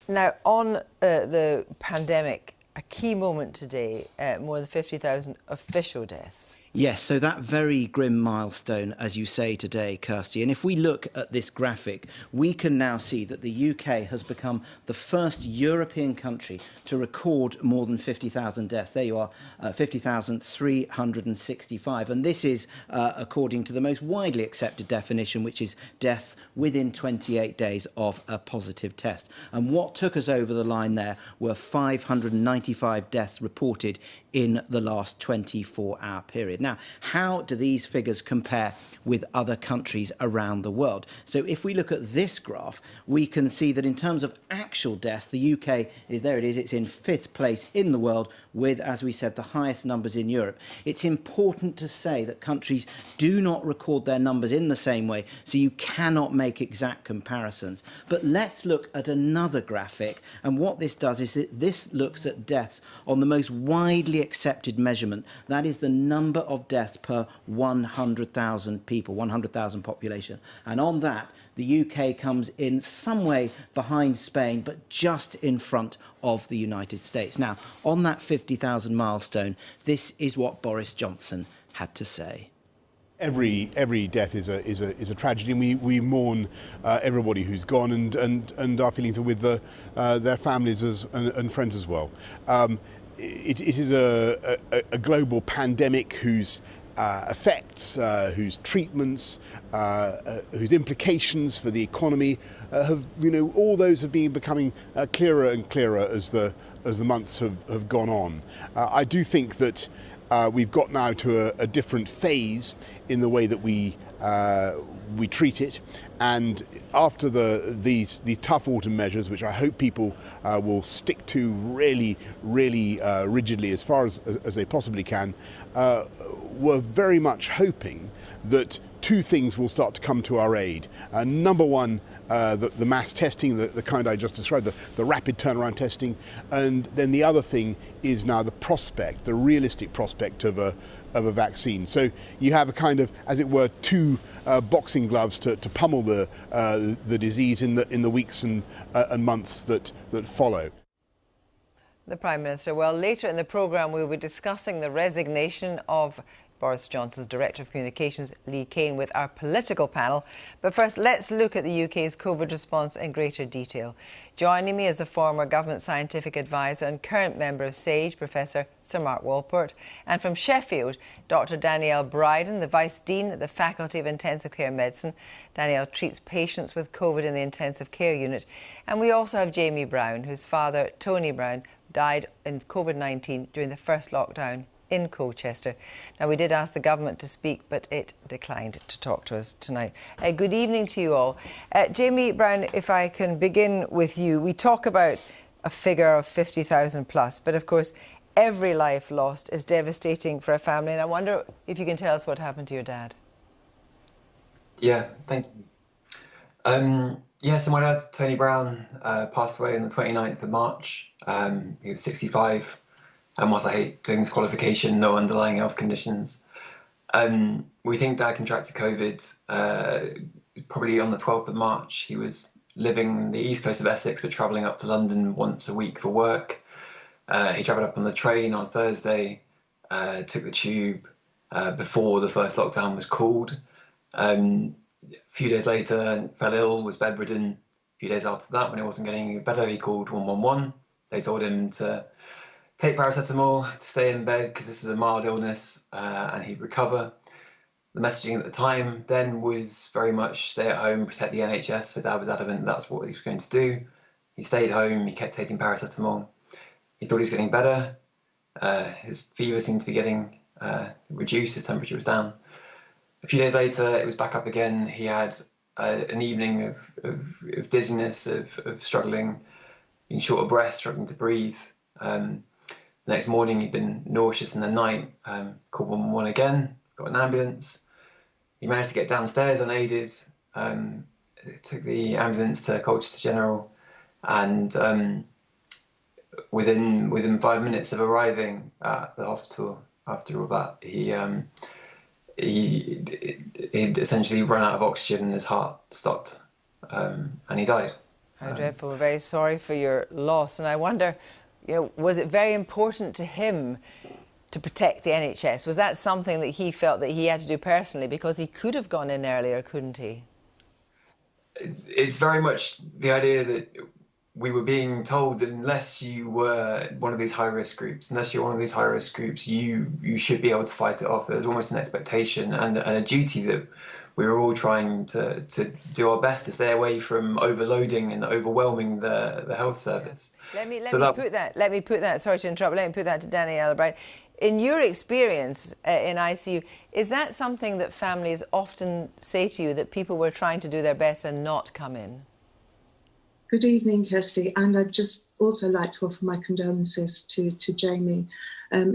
Now, on the pandemic, a key moment today, more than 50,000 official deaths. Yes, so that very grim milestone, as you say today, Kirsty. And if we look at this graphic, we can now see that the UK has become the first European country to record more than 50,000 deaths. There you are, 50,365. And this is according to the most widely accepted definition, which is death within 28 days of a positive test. And what took us over the line there were 595 deaths reported in the last 24-hour period. Now, how do these figures compare with other countries around the world? So if we look at this graph, we can see that in terms of actual deaths, the UK is, there it is, it's in 5th place in the world with, as we said, the highest numbers in Europe. It's important to say that countries do not record their numbers in the same way, so you cannot make exact comparisons. But let's look at another graphic, and what this does is that this looks at deaths on the most widely accepted measurement. That is the number of deaths per 100,000 people, 100,000 population. And on that, the UK comes in some way behind Spain, but just in front of the United States. Now, on that 50,000 milestone, this is what Boris Johnson had to say. Every death is a tragedy, and we mourn everybody who's gone, and our feelings are with their families and friends as well. It is a global pandemic whose effects, whose treatments, whose implications for the economy have, all those have been becoming clearer and clearer as the months have gone on. I do think that we've got now to a different phase in the way that we treat it, and after these tough autumn measures, which I hope people will stick to really rigidly as far as they possibly can, we're very much hoping that two things will start to come to our aid. Number one, the mass testing, the kind I just described, the rapid turnaround testing, and then the other thing is now the realistic prospect of a vaccine. So you have a kind of, as it were, two boxing gloves to pummel the disease in the weeks and months that follow. The Prime Minister. Well, later in the programme, we'll be discussing the resignation of Boris Johnson's Director of Communications, Lee Kane, with our political panel. But first, let's look at the UK's COVID response in greater detail. Joining me is the former Government Scientific Advisor and current member of SAGE, Professor Sir Mark Walport, and from Sheffield, Dr Danielle Bryden, the Vice Dean at the Faculty of Intensive Care Medicine. Danielle treats patients with COVID in the intensive care unit. And we also have Jamie Brown, whose father, Tony Brown, died in COVID-19 during the first lockdown in Colchester. Now, we did ask the government to speak, but it declined to talk to us tonight. Good evening to you all. Jamie Brown, if I can begin with you. We talk about a figure of 50,000 plus, but of course, every life lost is devastating for a family. And I wonder if you can tell us what happened to your dad. Yeah, thank you. So my dad, Tony Brown, passed away on the 29th of March. He was 65. And whilst I hate doing this qualification, no underlying health conditions. We think Dad contracted COVID probably on the 12th of March. He was living in the east coast of Essex, but travelling up to London once a week for work. He travelled up on the train on Thursday, took the tube before the first lockdown was called. A few days later, fell ill, was bedridden. A few days after that, when it wasn't getting any better, he called 111. They told him to take paracetamol, to stay in bed because this is a mild illness and he'd recover. The messaging at the time then was very much stay at home, protect the NHS. So Dad was adamant that's what he was going to do. He stayed home, he kept taking paracetamol. He thought he was getting better. His fever seemed to be getting reduced, his temperature was down. A few days later, it was back up again. He had an evening of dizziness, of struggling, being short of breath, struggling to breathe. The next morning, he'd been nauseous in the night, called 111 again, got an ambulance. He managed to get downstairs unaided, took the ambulance to Colchester General, and within 5 minutes of arriving at the hospital, after all that, he'd essentially run out of oxygen and his heart stopped, and he died. How dreadful. We're very sorry for your loss. And I wonder, was it very important to him to protect the NHS? Was that something that he felt that he had to do personally? Because he could have gone in earlier, couldn't he? It's very much the idea that we were being told that unless you were one of these high-risk groups, you should be able to fight it off. There's almost an expectation and a duty that we were all trying to do our best to stay away from overloading and overwhelming the health service. Let me put that. Sorry to interrupt. Let me put that to Danielle O'Brien. In your experience in ICU, is that something that families often say to you, that people were trying to do their best and not come in? Good evening, Kirsty, and I'd just also like to offer my condolences to Jamie.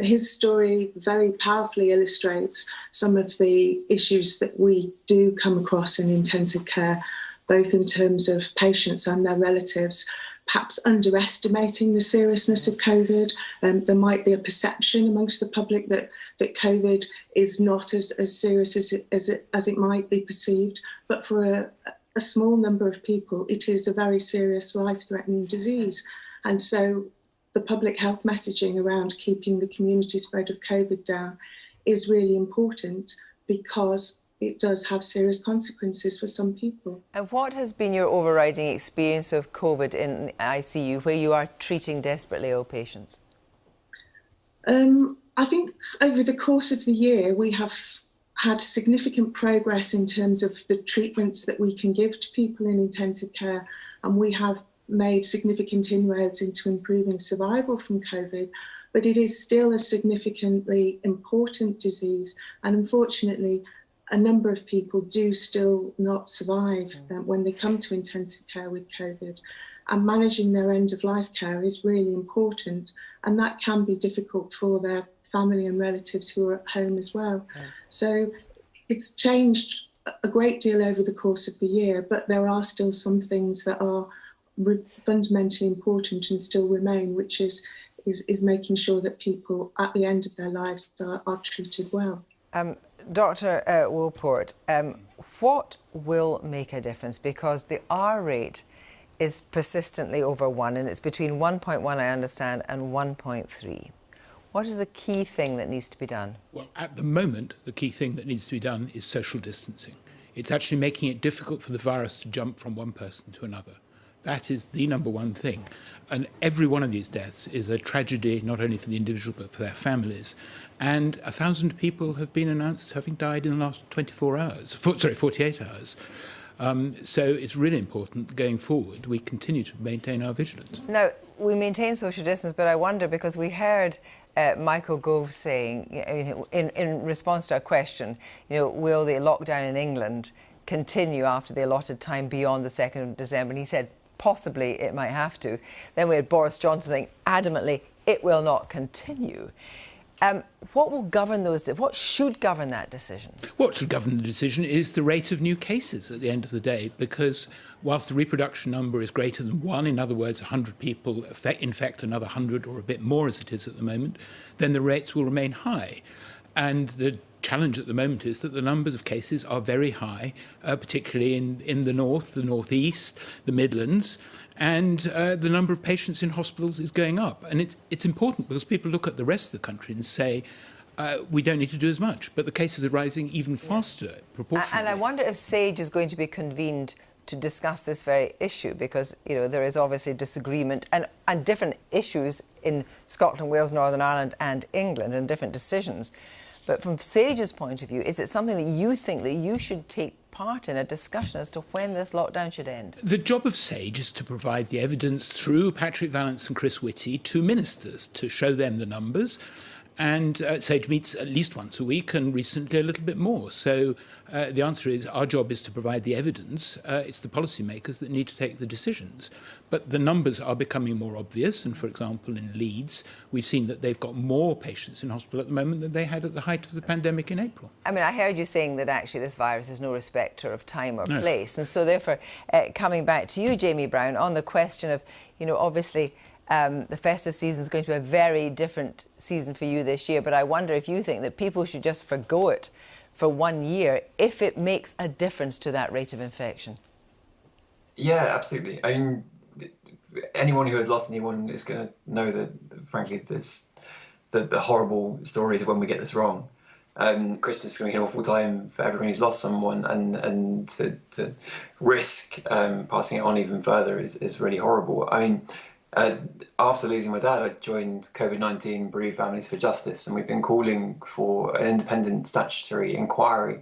His story very powerfully illustrates some of the issues that we do come across in intensive care, both in terms of patients and their relatives, perhaps underestimating the seriousness of COVID. There might be a perception amongst the public that COVID is not as serious as it might be perceived, but for a small number of people, it is a very serious life-threatening disease. And so the public health messaging around keeping the community spread of COVID down is really important, because it does have serious consequences for some people. And what has been your overriding experience of COVID in ICU, where you are treating desperately ill patients? I think over the course of the year, we have had significant progress in terms of the treatments that we can give to people in intensive care, and we have made significant inroads into improving survival from COVID, but it is still a significantly important disease, and unfortunately a number of people do still not survive when they come to intensive care with COVID, and managing their end-of-life care is really important, and that can be difficult for their family and relatives who are at home as well. So it's changed a great deal over the course of the year, but there are still some things that are fundamentally important and still remain, which is making sure that people at the end of their lives are treated well. Dr. Woolport, what will make a difference? Because the R rate is persistently over 1, and it's between 1.1, I understand, and 1.3. What is the key thing that needs to be done? Well, at the moment, the key thing that needs to be done is social distancing. It's actually making it difficult for the virus to jump from one person to another. That is the number one thing. And every one of these deaths is a tragedy, not only for the individual, but for their families. And 1,000 people have been announced having died in the last 48 hours. So it's really important that going forward we continue to maintain our vigilance. Now, we maintain social distance, but I wonder, because we heard Michael Gove saying, in response to a question, will the lockdown in England continue after the allotted time beyond the 2nd of December? And he said, possibly it might have to. Then we had Boris Johnson saying adamantly, it will not continue. What will govern those? What should govern that decision? What should govern the decision is the rate of new cases at the end of the day, because whilst the reproduction number is greater than 1, in other words, 100 people infect another 100 or a bit more as it is at the moment, then the rates will remain high. And the challenge at the moment is that the numbers of cases are very high, particularly in the north, the northeast, the Midlands, and the number of patients in hospitals is going up. And it's important because people look at the rest of the country and say, we don't need to do as much, but the cases are rising even faster proportionally. And I wonder if SAGE is going to be convened to discuss this very issue, because there is obviously disagreement and different issues in Scotland, Wales, Northern Ireland and England, and different decisions. But from SAGE's point of view, is it something that you think that you should take part in a discussion as to when this lockdown should end? The job of SAGE is to provide the evidence through Patrick Vallance and Chris Whitty to ministers, to show them the numbers. And SAGE meets at least once a week, and recently a little bit more. So the answer is our job is to provide the evidence. It's the policymakers that need to take the decisions. But the numbers are becoming more obvious. And for example, in Leeds, we've seen that they've got more patients in hospital at the moment than they had at the height of the pandemic in April. I mean, I heard you saying that actually this virus is no respecter of time or place. And so therefore, coming back to you, Jamie Brown, on the question of, obviously, the festive season is going to be a very different season for you this year, but I wonder if you think that people should just forgo it for 1 year if it makes a difference to that rate of infection. Yeah, absolutely. I mean, anyone who has lost anyone is going to know that, frankly, the horrible stories of when we get this wrong. Christmas is going to be an awful time for everyone who's lost someone, and to risk passing it on even further is really horrible. I mean, after losing my dad, I joined COVID-19 Bereaved Families for Justice, and we've been calling for an independent statutory inquiry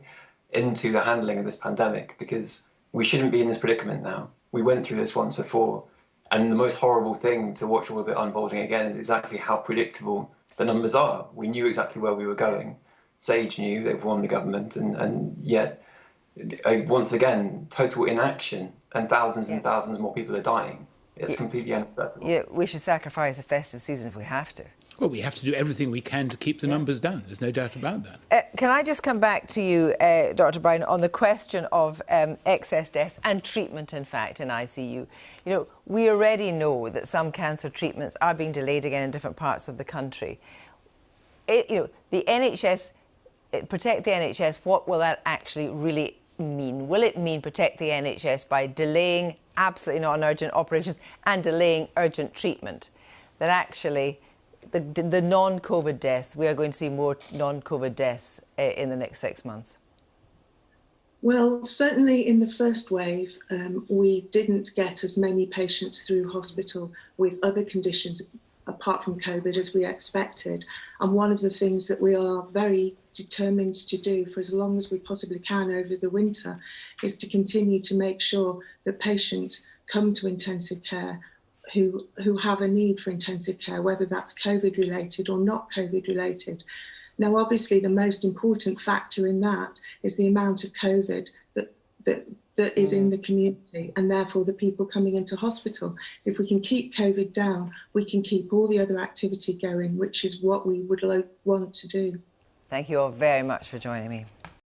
into the handling of this pandemic, because we shouldn't be in this predicament now. We went through this once before, and the most horrible thing to watch all of it unfolding again is exactly how predictable the numbers are. We knew exactly where we were going. Sage knew, they've won the government, and yet, once again, total inaction, and thousands and thousands more people are dying. It's completely unacceptable. Yeah, we should sacrifice a festive season if we have to. Well, we have to do everything we can to keep the numbers down. There's no doubt about that. Can I just come back to you, Dr. Bryan, on the question of excess deaths and treatment, in fact, in ICU. You know, we already know that some cancer treatments are being delayed again in different parts of the country. The NHS, protect the NHS, what will that actually really mean? Will it mean protect the NHS by delaying absolutely non-urgent operations and delaying urgent treatment? That actually the non-COVID deaths, we are going to see more non-COVID deaths in the next 6 months? Well, certainly in the first wave, we didn't get as many patients through hospital with other conditions apart from COVID as we expected. And one of the things that we are very determined to do for as long as we possibly can over the winter is to continue to make sure that patients come to intensive care who have a need for intensive care, whether that's COVID related or not COVID related. Now, obviously, the most important factor in that is the amount of COVID that is in the community, and therefore the people coming into hospital. If we can keep COVID down, we can keep all the other activity going, which is what we would want to do. Thank you all very much for joining me.